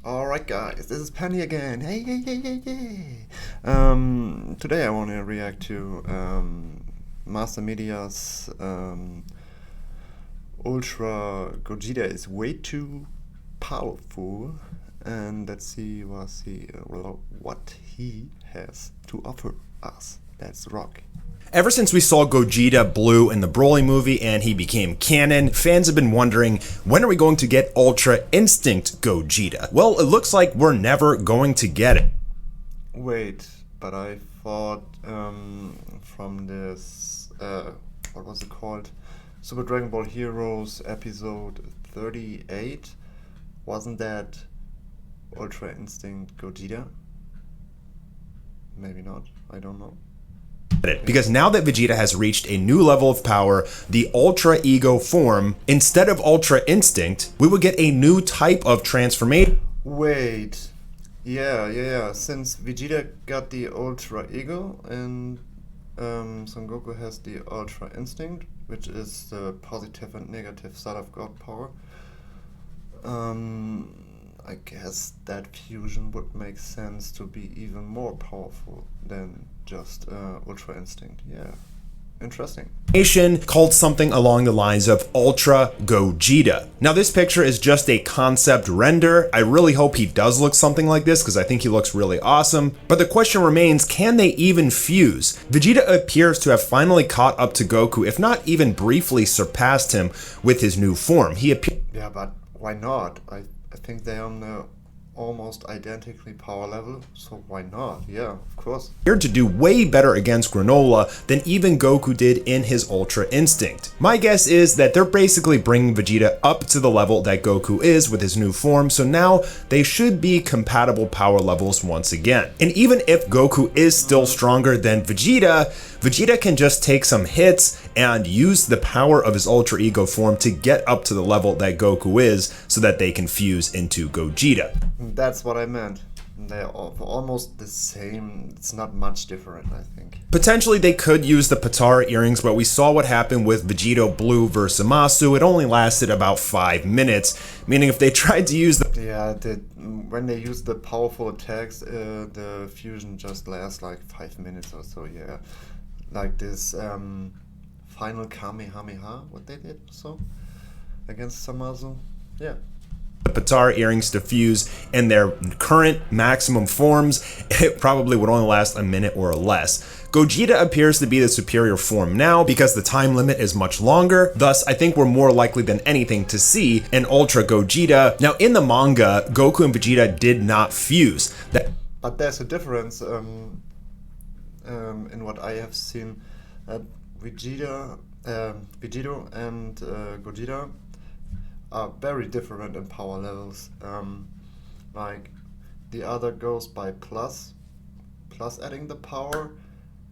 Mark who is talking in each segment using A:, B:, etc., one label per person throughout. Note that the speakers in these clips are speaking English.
A: Alright guys, this is Penny again. Hey, hey, hey, hey, hey. Today I want to react to Master Media's Ultra Gogeta is way too powerful, and let's see what he has to offer us. Let's rock.
B: Ever since we saw Gogeta Blue in the Broly movie and he became canon, fans have been wondering, when are we going to get Ultra Instinct Gogeta? Well, it looks like we're never going to get it.
A: Wait, but I thought from this, what was it called? Super Dragon Ball Heroes episode 38, wasn't that Ultra Instinct Gogeta? Maybe not, I don't know.
B: Because now that Vegeta has reached a new level of power, the Ultra Ego form, instead of Ultra Instinct, we would get a new type of transformation.
A: Wait, yeah. Since Vegeta got the Ultra Ego and Son Goku has the Ultra Instinct, which is the positive and negative side of God power. I guess that fusion would make sense to be even more powerful than just Ultra Instinct. Yeah, interesting.
B: Called something along the lines of Ultra Gogeta. Now this picture is just a concept render. I really hope he does look something like this because I think he looks really awesome. But the question remains, can they even fuse? Vegeta appears to have finally caught up to Goku, if not even briefly surpassed him with his new form.
A: Yeah, but why not? I think they're on the almost identically power level, so why not? Yeah, of course.
B: Appeared to do way better against Granola than even Goku did in his Ultra Instinct. My guess is that they're basically bringing Vegeta up to the level that Goku is with his new form, so now they should be compatible power levels once again. And even if Goku is still stronger than Vegeta, Vegeta can just take some hits and use the power of his Ultra Ego form to get up to the level that Goku is so that they can fuse into Gogeta.
A: That's what I meant. They're almost the same. It's not much different, I think.
B: Potentially they could use the Patara earrings, but we saw what happened with Vegito Blue versus Zamasu. It only lasted about 5 minutes, meaning if they tried to use the...
A: Yeah, when they use the powerful attacks, the fusion just lasts like 5 minutes or so, yeah. Like this final Kamehameha, what they did so against Zamasu, yeah.
B: The Patara earrings to fuse in their current maximum forms, it probably would only last a minute or less. Gogeta appears to be the superior form now because the time limit is much longer, thus I think we're more likely than anything to see an Ultra Gogeta. Now in the manga, Goku and Vegeta did not fuse.
A: But there's a difference in what I have seen. Vegito and Gogeta are very different in power levels. Like the other goes by plus adding the power,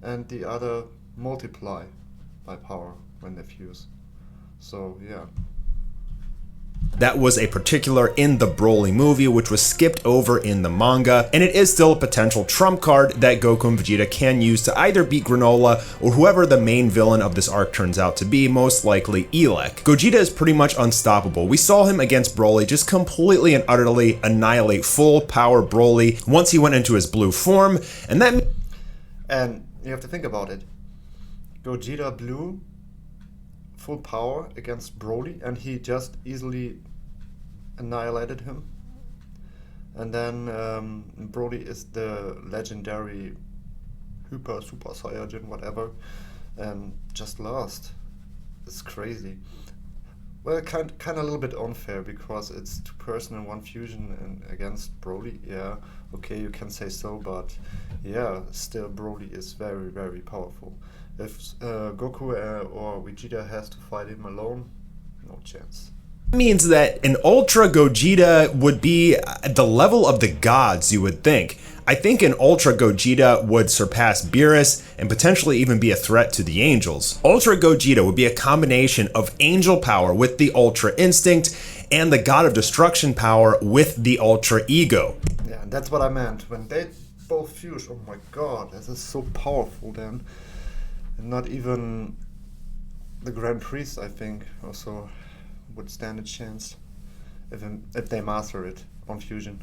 A: and the other multiply by power when they fuse. So yeah.
B: That was a particular in the Broly movie, which was skipped over in the manga, and it is still a potential trump card that Goku and Vegeta can use to either beat Granola or whoever the main villain of this arc turns out to be, most likely Elec. Gogeta is pretty much unstoppable. We saw him against Broly just completely and utterly annihilate full power Broly once he went into his blue form, and
A: you have to think about it. Gogeta Blue, full power against Broly, and he just easily annihilated him. And then Broly is the legendary Super Saiyajin, whatever, and just lost. It's crazy. Well, kind of a little bit unfair because it's 2 person in 1 fusion and against Broly. Yeah, okay, you can say so, but yeah, still Broly is very, very powerful. If Goku or Vegeta has to fight him alone, no chance.
B: Means that an Ultra Gogeta would be at the level of the gods, you would think. I think an Ultra Gogeta would surpass Beerus and potentially even be a threat to the angels. Ultra Gogeta would be a combination of angel power with the Ultra Instinct and the God of Destruction power with the Ultra Ego.
A: Yeah, that's what I meant. When they both fuse, oh my god, this is so powerful then. And not even the Grand Priest, I think, also would stand a chance if they master it on fusion.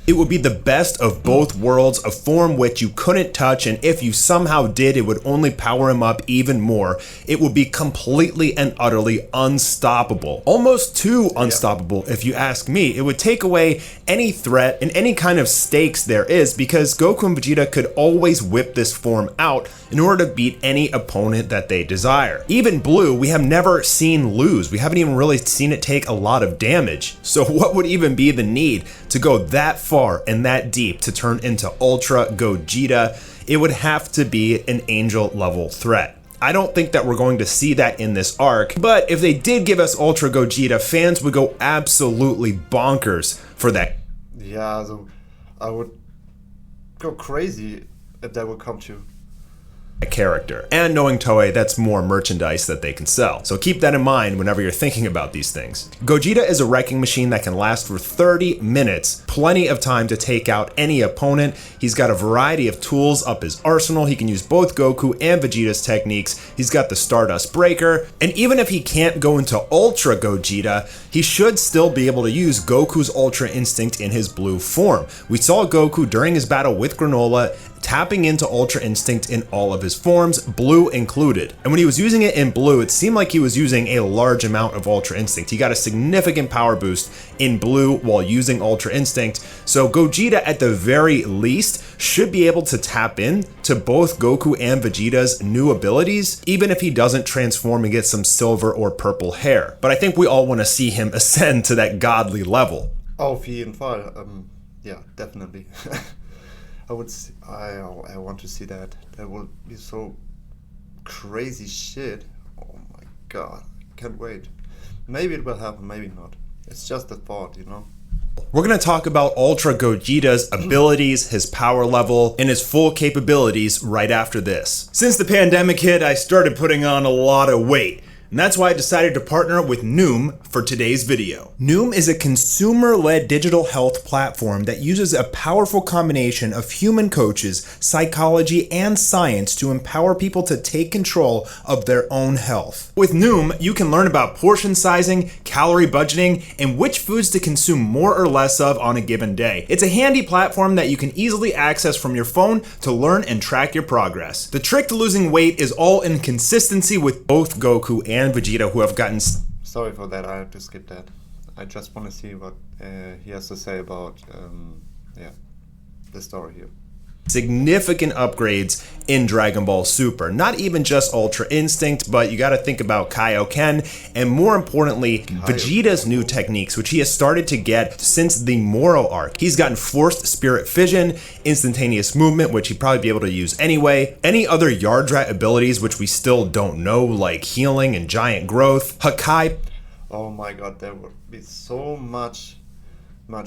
B: It would be the best of both worlds, a form which you couldn't touch, and if you somehow did, it would only power him up even more. It would be completely and utterly unstoppable. Almost too unstoppable, if you ask me. It would take away any threat and any kind of stakes there is, because Goku and Vegeta could always whip this form out in order to beat any opponent that they desire. Even Blue, we have never seen lose. We haven't even really seen it take a lot of damage. So what would even be the need to go that far and that deep to turn into Ultra Gogeta? It would have to be an angel level threat. I don't think that we're going to see that in this arc, but if they did give us Ultra Gogeta, fans would go absolutely bonkers for that.
A: Yeah, so I would go crazy if that would come true.
B: Character. And knowing Toei, that's more merchandise that they can sell. So keep that in mind whenever you're thinking about these things. Gogeta is a wrecking machine that can last for 30 minutes, plenty of time to take out any opponent. He's got a variety of tools up his arsenal. He can use both Goku and Vegeta's techniques. He's got the Stardust Breaker, and even if he can't go into Ultra Gogeta, he should still be able to use Goku's Ultra Instinct in his blue form. We saw Goku during his battle with Granola tapping into Ultra Instinct in all of his forms, blue included. And when he was using it in blue, it seemed like he was using a large amount of Ultra Instinct. He got a significant power boost in blue while using Ultra Instinct. So Gogeta, at the very least, should be able to tap in to both Goku and Vegeta's new abilities, even if he doesn't transform and get some silver or purple hair. But I think we all want to see him ascend to that godly level.
A: Auf jeden Fall. Yeah, definitely. I want to see that. That will be so crazy shit. Oh my god. Can't wait. Maybe it will happen, maybe not. It's just a thought, you know?
B: We're going to talk about Ultra Gogeta's abilities, his power level, and his full capabilities right after this. Since the pandemic hit, I started putting on a lot of weight. And that's why I decided to partner with Noom for today's video. Noom is a consumer-led digital health platform that uses a powerful combination of human coaches, psychology, and science to empower people to take control of their own health. With Noom, you can learn about portion sizing, calorie budgeting, and which foods to consume more or less of on a given day. It's a handy platform that you can easily access from your phone to learn and track your progress. The trick to losing weight is all in consistency with both Goku and Vegeta, who have gotten...
A: Sorry for that, I have to skip that. I just want to see what he has to say about the story here.
B: Significant upgrades in Dragon Ball Super. Not even just Ultra Instinct, but you got to think about Kaioken, and more importantly, Vegeta's new techniques, which he has started to get since the Moro arc. He's gotten Forced Spirit Fission, Instantaneous Movement, which he'd probably be able to use anyway, any other Yardrat abilities which we still don't know, like Healing and Giant Growth, Hakai.
A: Oh my god, there would be so much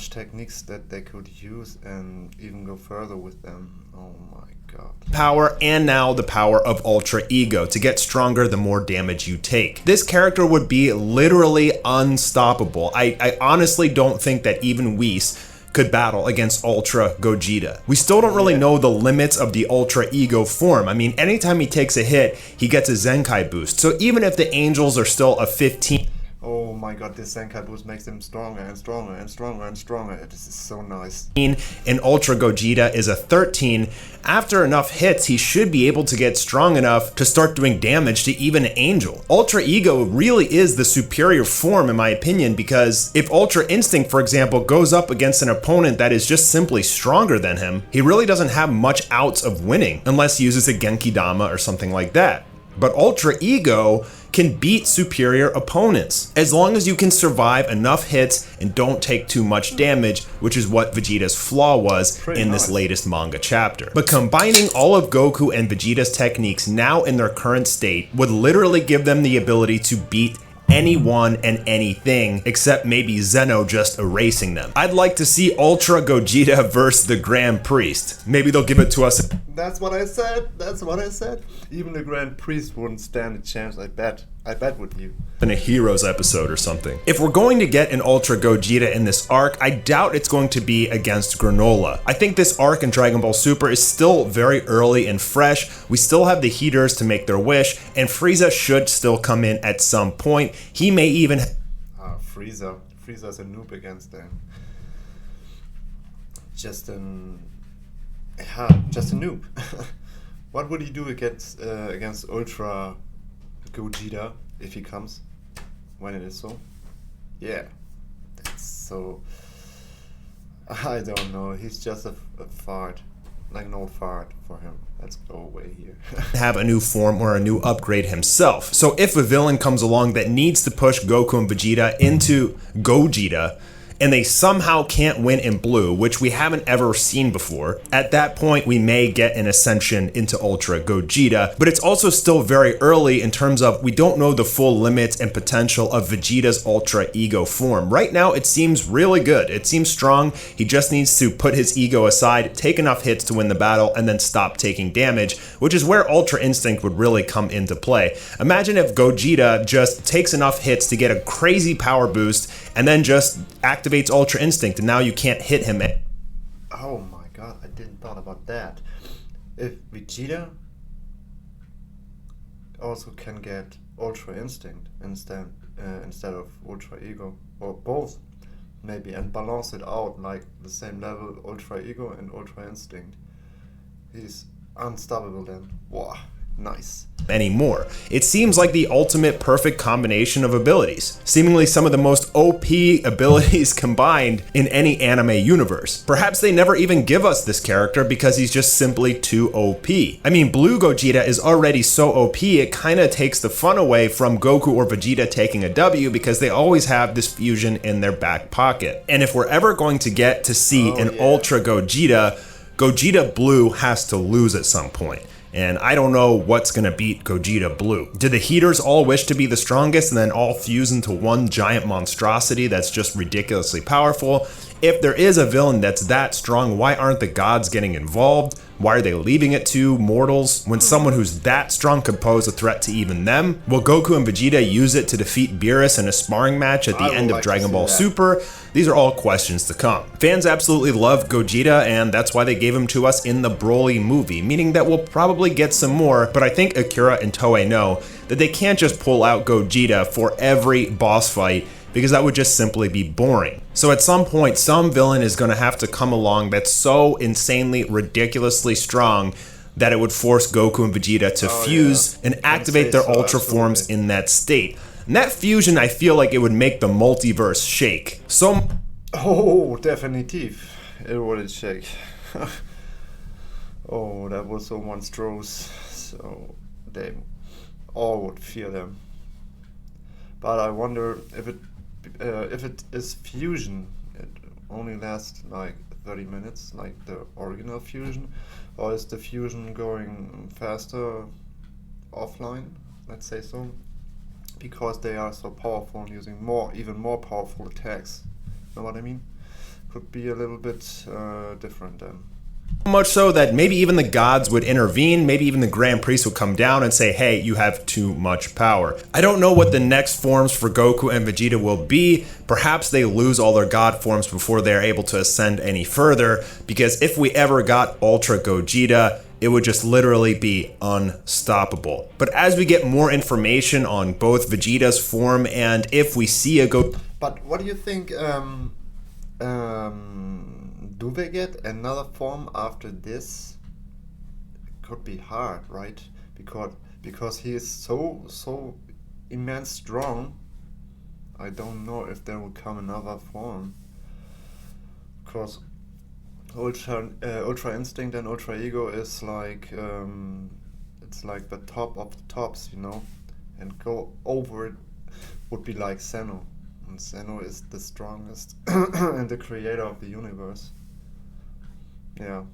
A: techniques that they could use and even go further with them. Oh my god.
B: Power, and now the power of Ultra Ego to get stronger the more damage you take. This character would be literally unstoppable. I honestly don't think that even Whis could battle against Ultra Gogeta. We still don't really know the limits of the Ultra Ego form. I mean, anytime he takes a hit, he gets a Zenkai boost. So even if the Angels are still a 15,
A: oh my god, this Zenkai boost makes him stronger and stronger and stronger and stronger. This is so nice.
B: And Ultra Gogeta is a 13. After enough hits, he should be able to get strong enough to start doing damage to even an Angel. Ultra Ego really is the superior form in my opinion, because if Ultra Instinct, for example, goes up against an opponent that is just simply stronger than him, he really doesn't have much outs of winning, unless he uses a Genki Dama or something like that. But Ultra Ego can beat superior opponents, as long as you can survive enough hits and don't take too much damage, which is what Vegeta's flaw was in this latest manga chapter. But combining all of Goku and Vegeta's techniques now in their current state would literally give them the ability to beat anyone and anything, except maybe Zeno just erasing them. I'd like to see Ultra Gogeta versus the Grand Priest. Maybe they'll give it to us.
A: That's what I said. That's what I said. Even the Grand Priest wouldn't stand a chance, I bet. I bet with you.
B: In a Heroes episode or something. If we're going to get an Ultra Gogeta in this arc, I doubt it's going to be against Granola. I think this arc in Dragon Ball Super is still very early and fresh. We still have the Heaters to make their wish, and Frieza should still come in at some point. He may even...
A: Frieza. Frieza's a noob against them. just just a noob. What would he do against Ultra Gogeta if he comes, when it is so? Yeah, that's so. I don't know. He's just a fart, like an old fart for him. Let's go away here.
B: Have a new form or a new upgrade himself. So if a villain comes along that needs to push Goku and Vegeta into Gogeta, and they somehow can't win in blue, which we haven't ever seen before, at that point we may get an ascension into Ultra Gogeta, but it's also still very early in terms of we don't know the full limits and potential of Vegeta's Ultra Ego form. Right now it seems really good, it seems strong, he just needs to put his ego aside, take enough hits to win the battle, and then stop taking damage, which is where Ultra Instinct would really come into play. Imagine if Gogeta just takes enough hits to get a crazy power boost, and then just activates Ultra Instinct, and now you can't hit him.
A: Oh my god, I didn't thought about that. If Vegeta also can get Ultra Instinct instead of Ultra Ego, or both, maybe, and balance it out like the same level, Ultra Ego and Ultra Instinct, he's unstoppable then. Wow, nice.
B: Anymore. It seems like the ultimate perfect combination of abilities, seemingly some of the most OP abilities combined in any anime universe. Perhaps they never even give us this character because he's just simply too OP. I mean, Blue Gogeta is already so OP, it kinda takes the fun away from Goku or Vegeta taking a W because they always have this fusion in their back pocket. And if we're ever going to get to see Ultra Gogeta, Gogeta Blue has to lose at some point. And I don't know what's gonna beat Gogeta Blue. Did the Heaters all wish to be the strongest and then all fuse into one giant monstrosity that's just ridiculously powerful? If there is a villain that's that strong, why aren't the gods getting involved? Why are they leaving it to mortals when someone who's that strong could pose a threat to even them? Will Goku and Vegeta use it to defeat Beerus in a sparring match at the end of Dragon Ball Super? These are all questions to come. Fans absolutely love Gogeta, and that's why they gave him to us in the Broly movie, meaning that we'll probably get some more, but I think Akira and Toei know that they can't just pull out Gogeta for every boss fight, because that would just simply be boring. So at some point, some villain is going to have to come along that's so insanely, ridiculously strong that it would force Goku and Vegeta to fuse and activate their Ultra forms in that state. And that fusion, I feel like it would make the multiverse shake. So...
A: Oh, definitive. It would shake. Oh, that was so monstrous. So they all would fear them. But I wonder if it is fusion, it only lasts like 30 minutes, like the original fusion, or is the fusion going faster offline, let's say so, because they are so powerful and using even more powerful attacks. Know what I mean? Could be a little bit different then.
B: Much so that maybe even the gods would intervene, maybe even the Grand Priest would come down and say, hey, you have too much power. I don't know what the next forms for Goku and Vegeta will be. Perhaps they lose all their god forms before they're able to ascend any further, because if we ever got Ultra Gogeta, it would just literally be unstoppable. But as we get more information on both Vegeta's form and if we see a
A: But what do you think, do they get another form after this? Could be hard, right? Because he is so immense strong. I don't know if there will come another form. Because Ultra Instinct and Ultra Ego is like it's like the top of the tops, you know, and go over it would be like Zeno, and Zeno is the strongest and the creator of the universe. Yeah.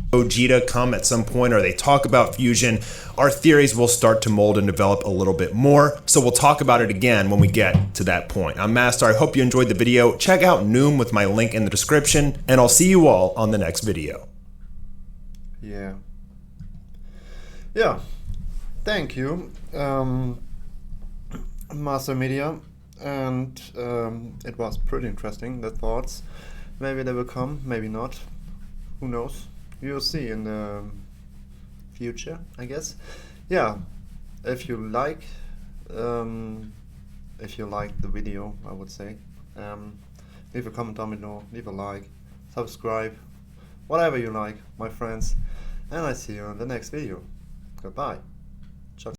B: Gogeta come at some point, or they talk about fusion, our theories will start to mold and develop a little bit more. So we'll talk about it again when we get to that point. I'm Master. I hope you enjoyed the video. Check out Noom with my link in the description, and I'll see you all on the next video.
A: Yeah. Yeah. Thank you, Master Media. And it was pretty interesting, the thoughts. Maybe they will come, maybe not. Who knows? You'll see in the future, I guess. Yeah, if you like the video, I would say, leave a comment down below, leave a like, subscribe, whatever you like, my friends, and I see you in the next video. Goodbye.